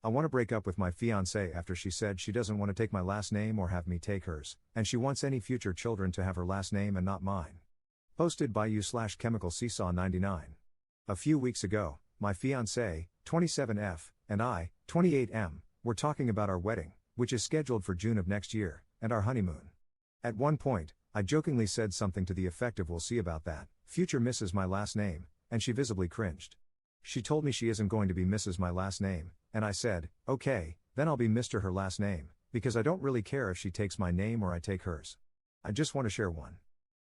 I want to break up with my fiancée after she said she doesn't want to take my last name or have me take hers, and she wants any future children to have her last name and not mine. Posted by you/Chemical Seesaw 99. A few weeks ago, my fiancée, 27F, and I, 28M, were talking about our wedding, which is scheduled for June of next year, and our honeymoon. At one point, I jokingly said something to the effect of "we'll see about that, future Mrs. my last name," and she visibly cringed. She told me she isn't going to be Mrs. my last name, and I said, "Okay, then I'll be Mr. her last name, because I don't really care if she takes my name or I take hers. I just want to share one."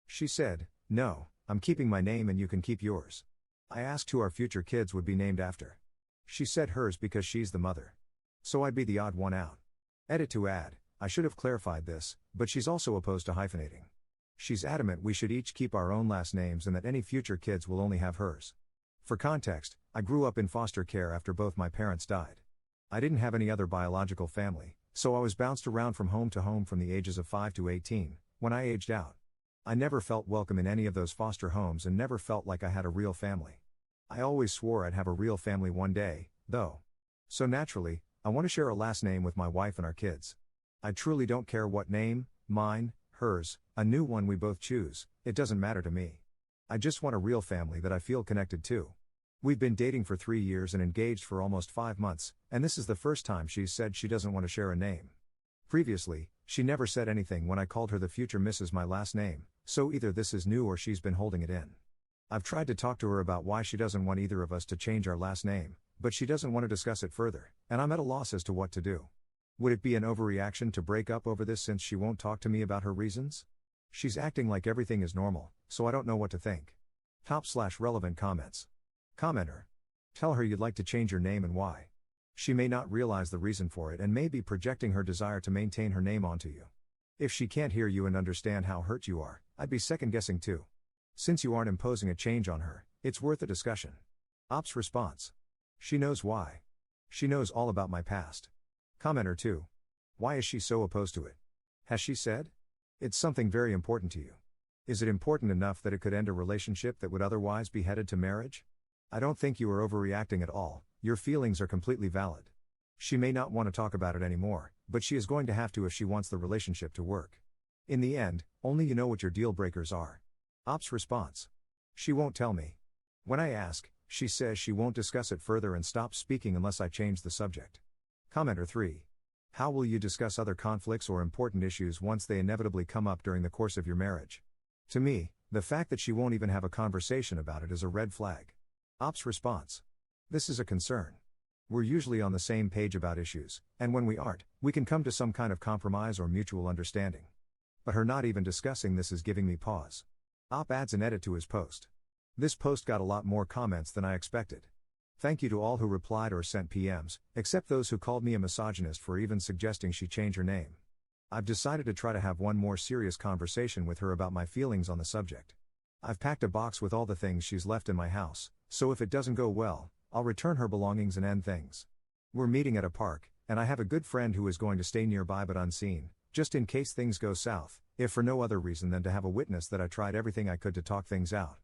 She said, "No, I'm keeping my name and you can keep yours." I asked who our future kids would be named after. She said hers because she's the mother. So I'd be the odd one out. Edit to add, I should have clarified this, but she's also opposed to hyphenating. She's adamant we should each keep our own last names and that any future kids will only have hers. For context, I grew up in foster care after both my parents died. I didn't have any other biological family, so I was bounced around from home to home from the ages of 5 to 18, when I aged out. I never felt welcome in any of those foster homes and never felt like I had a real family. I always swore I'd have a real family one day, though. So naturally, I want to share a last name with my wife and our kids. I truly don't care what name, mine, hers, a new one we both choose, it doesn't matter to me. I just want a real family that I feel connected to. We've been dating for 3 years and engaged for almost 5 months, and this is the first time she's said she doesn't want to share a name. Previously, she never said anything when I called her the future Mrs. my last name, so either this is new or she's been holding it in. I've tried to talk to her about why she doesn't want either of us to change our last name, but she doesn't want to discuss it further, and I'm at a loss as to what to do. Would it be an overreaction to break up over this since she won't talk to me about her reasons? She's acting like everything is normal, so I don't know what to think. Top/relevant comments. Commenter. Tell her you'd like to change your name and why. She may not realize the reason for it and may be projecting her desire to maintain her name onto you. If she can't hear you and understand how hurt you are, I'd be second-guessing too. Since you aren't imposing a change on her, it's worth a discussion. Op's response. She knows why. She knows all about my past. Commenter 2. Why is she so opposed to it? Has she said? It's something very important to you. Is it important enough that it could end a relationship that would otherwise be headed to marriage? I don't think you are overreacting at all, your feelings are completely valid. She may not want to talk about it anymore, but she is going to have to if she wants the relationship to work. In the end, only you know what your deal breakers are. Op's response. She won't tell me. When I ask, she says she won't discuss it further and stops speaking unless I change the subject. Commenter 3. How will you discuss other conflicts or important issues once they inevitably come up during the course of your marriage? To me, the fact that she won't even have a conversation about it is a red flag. Op's response. This is a concern. We're usually on the same page about issues, and when we aren't, we can come to some kind of compromise or mutual understanding. But her not even discussing this is giving me pause. Op adds an edit to his post. This post got a lot more comments than I expected. Thank you to all who replied or sent PMs, except those who called me a misogynist for even suggesting she change her name. I've decided to try to have one more serious conversation with her about my feelings on the subject. I've packed a box with all the things she's left in my house, so if it doesn't go well, I'll return her belongings and end things. We're meeting at a park, and I have a good friend who is going to stay nearby but unseen, just in case things go south, if for no other reason than to have a witness that I tried everything I could to talk things out.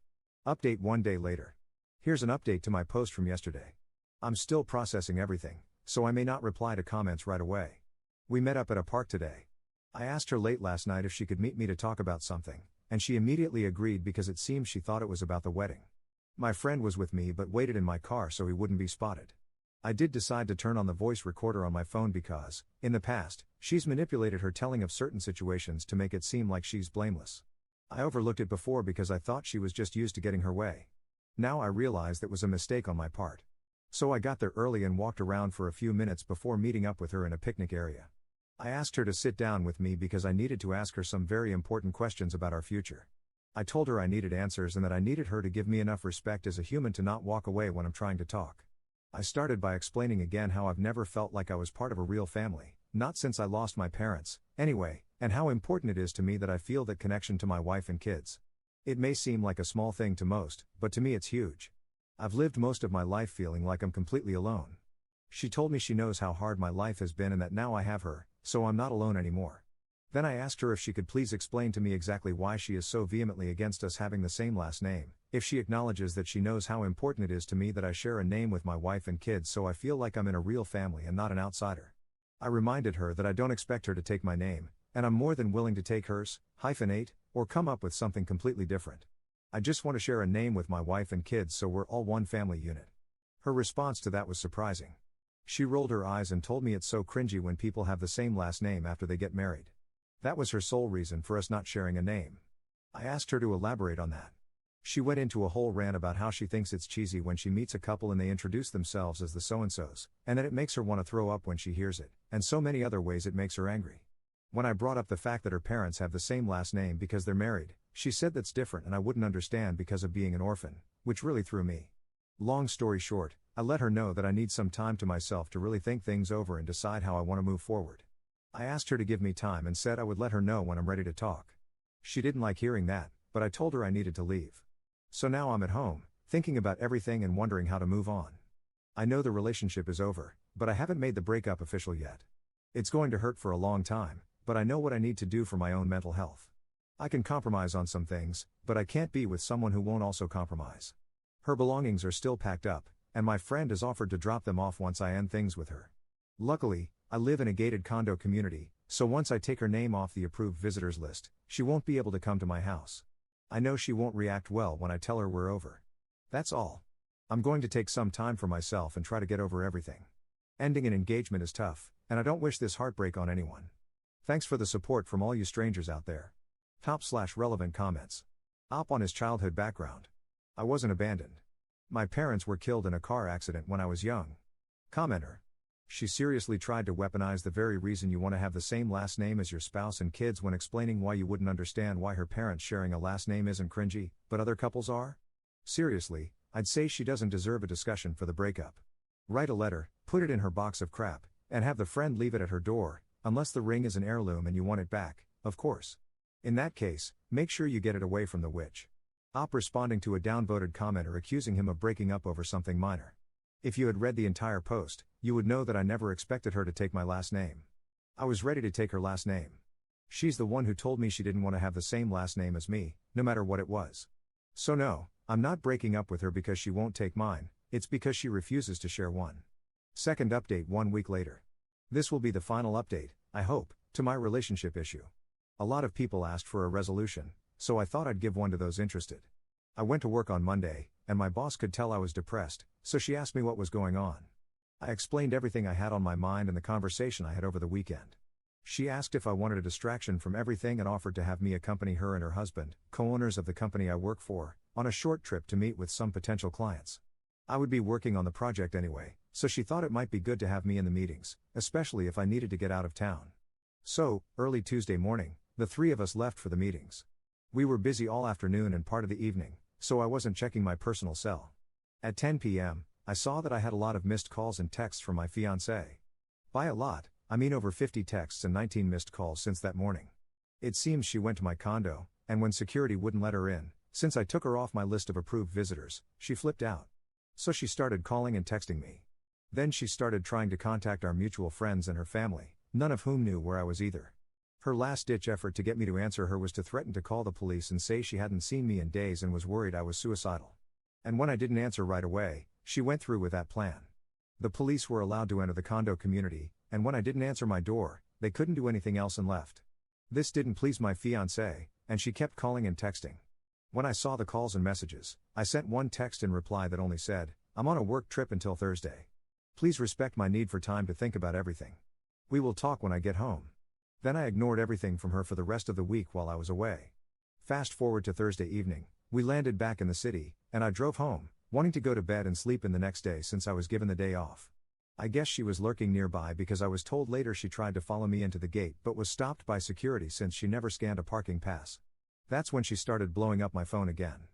Update 1 day later. Here's an update to my post from yesterday. I'm still processing everything, so I may not reply to comments right away. We met up at a park today. I asked her late last night if she could meet me to talk about something, and she immediately agreed because it seems she thought it was about the wedding. My friend was with me but waited in my car so he wouldn't be spotted. I did decide to turn on the voice recorder on my phone because, in the past, she's manipulated her telling of certain situations to make it seem like she's blameless. I overlooked it before because I thought she was just used to getting her way. Now I realize that was a mistake on my part. So I got there early and walked around for a few minutes before meeting up with her in a picnic area. I asked her to sit down with me because I needed to ask her some very important questions about our future. I told her I needed answers and that I needed her to give me enough respect as a human to not walk away when I'm trying to talk. I started by explaining again how I've never felt like I was part of a real family, not since I lost my parents, anyway, and how important it is to me that I feel that connection to my wife and kids. It may seem like a small thing to most, but to me it's huge. I've lived most of my life feeling like I'm completely alone. She told me she knows how hard my life has been and that now I have her, so I'm not alone anymore. Then I asked her if she could please explain to me exactly why she is so vehemently against us having the same last name, if she acknowledges that she knows how important it is to me that I share a name with my wife and kids so I feel like I'm in a real family and not an outsider. I reminded her that I don't expect her to take my name, and I'm more than willing to take hers, hyphenate, or come up with something completely different. I just want to share a name with my wife and kids so we're all one family unit. Her response to that was surprising. She rolled her eyes and told me it's so cringy when people have the same last name after they get married. That was her sole reason for us not sharing a name. I asked her to elaborate on that. She went into a whole rant about how she thinks it's cheesy when she meets a couple and they introduce themselves as the so-and-sos, and that it makes her want to throw up when she hears it, and so many other ways it makes her angry. When I brought up the fact that her parents have the same last name because they're married, she said that's different and I wouldn't understand because of being an orphan, which really threw me. Long story short, I let her know that I need some time to myself to really think things over and decide how I want to move forward. I asked her to give me time and said I would let her know when I'm ready to talk. She didn't like hearing that, but I told her I needed to leave. So now I'm at home, thinking about everything and wondering how to move on. I know the relationship is over, but I haven't made the breakup official yet. It's going to hurt for a long time, but I know what I need to do for my own mental health. I can compromise on some things, but I can't be with someone who won't also compromise. Her belongings are still packed up, and my friend has offered to drop them off once I end things with her. Luckily, I live in a gated condo community, so once I take her name off the approved visitors list, she won't be able to come to my house. I know she won't react well when I tell her we're over. That's all. I'm going to take some time for myself and try to get over everything. Ending an engagement is tough, and I don't wish this heartbreak on anyone. Thanks for the support from all you strangers out there. Top/relevant comments. Op on his childhood background. I wasn't abandoned. My parents were killed in a car accident when I was young. Commenter. She seriously tried to weaponize the very reason you want to have the same last name as your spouse and kids when explaining why you wouldn't understand why her parents sharing a last name isn't cringy, but other couples are? Seriously, I'd say she doesn't deserve a discussion for the breakup. Write a letter, put it in her box of crap, and have the friend leave it at her door, unless the ring is an heirloom and you want it back, of course. In that case, make sure you get it away from the witch. Op responding to a downvoted commenter accusing him of breaking up over something minor. If you had read the entire post, you would know that I never expected her to take my last name. I was ready to take her last name. She's the one who told me she didn't want to have the same last name as me, no matter what it was. So no, I'm not breaking up with her because she won't take mine, it's because she refuses to share one. Second update 1 week later. This will be the final update, I hope, to my relationship issue. A lot of people asked for a resolution, so I thought I'd give one to those interested. I went to work on Monday, and my boss could tell I was depressed, so she asked me what was going on. I explained everything I had on my mind and the conversation I had over the weekend. She asked if I wanted a distraction from everything and offered to have me accompany her and her husband, co-owners of the company I work for, on a short trip to meet with some potential clients. I would be working on the project anyway, so she thought it might be good to have me in the meetings, especially if I needed to get out of town. So, early Tuesday morning, the three of us left for the meetings. We were busy all afternoon and part of the evening, so I wasn't checking my personal cell. At 10 p.m., I saw that I had a lot of missed calls and texts from my fiancée. By a lot, I mean over 50 texts and 19 missed calls since that morning. It seems she went to my condo, and when security wouldn't let her in, since I took her off my list of approved visitors, she flipped out. So she started calling and texting me. Then she started trying to contact our mutual friends and her family, none of whom knew where I was either. Her last-ditch effort to get me to answer her was to threaten to call the police and say she hadn't seen me in days and was worried I was suicidal. And when I didn't answer right away, she went through with that plan. The police were allowed to enter the condo community, and when I didn't answer my door, they couldn't do anything else and left. This didn't please my fiancée, and she kept calling and texting. When I saw the calls and messages, I sent one text in reply that only said, "I'm on a work trip until Thursday. Please respect my need for time to think about everything. We will talk when I get home." Then I ignored everything from her for the rest of the week while I was away. Fast forward to Thursday evening, we landed back in the city, and I drove home, wanting to go to bed and sleep in the next day since I was given the day off. I guess she was lurking nearby because I was told later she tried to follow me into the gate but was stopped by security since she never scanned a parking pass. That's when she started blowing up my phone again.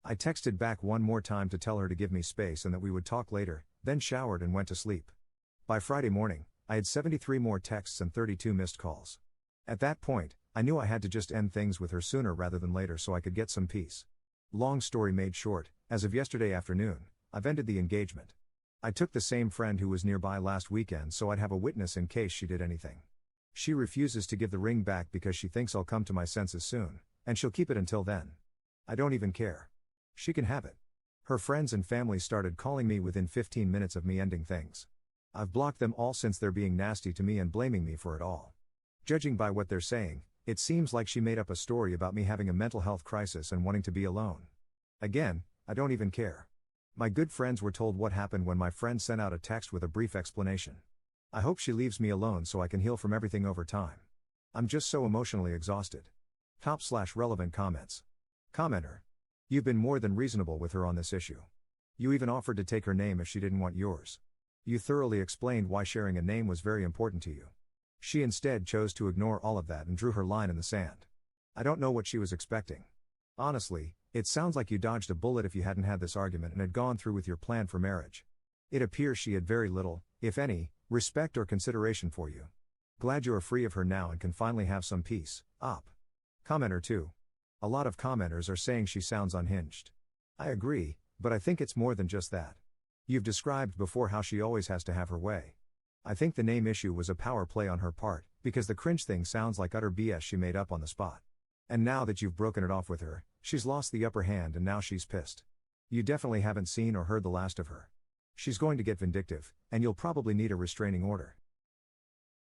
I texted back one more time to tell her to give me space and that we would talk later, then showered and went to sleep. By Friday morning, I had 73 more texts and 32 missed calls. At that point, I knew I had to just end things with her sooner rather than later so I could get some peace. Long story made short, as of yesterday afternoon, I've ended the engagement. I took the same friend who was nearby last weekend so I'd have a witness in case she did anything. She refuses to give the ring back because she thinks I'll come to my senses soon, and she'll keep it until then. I don't even care. She can have it. Her friends and family started calling me within 15 minutes of me ending things. I've blocked them all since they're being nasty to me and blaming me for it all. Judging by what they're saying, it seems like she made up a story about me having a mental health crisis and wanting to be alone. Again, I don't even care. My good friends were told what happened when my friend sent out a text with a brief explanation. I hope she leaves me alone so I can heal from everything over time. I'm just so emotionally exhausted. Top/relevant comments. Commenter. You've been more than reasonable with her on this issue. You even offered to take her name if she didn't want yours. You thoroughly explained why sharing a name was very important to you. She instead chose to ignore all of that and drew her line in the sand. I don't know what she was expecting. Honestly, it sounds like you dodged a bullet if you hadn't had this argument and had gone through with your plan for marriage. It appears she had very little, if any, respect or consideration for you. Glad you are free of her now and can finally have some peace. Op. Commenter 2. A lot of commenters are saying she sounds unhinged. I agree, but I think it's more than just that. You've described before how she always has to have her way. I think the name issue was a power play on her part, because the cringe thing sounds like utter BS she made up on the spot. And now that you've broken it off with her, she's lost the upper hand and now she's pissed. You definitely haven't seen or heard the last of her. She's going to get vindictive, and you'll probably need a restraining order.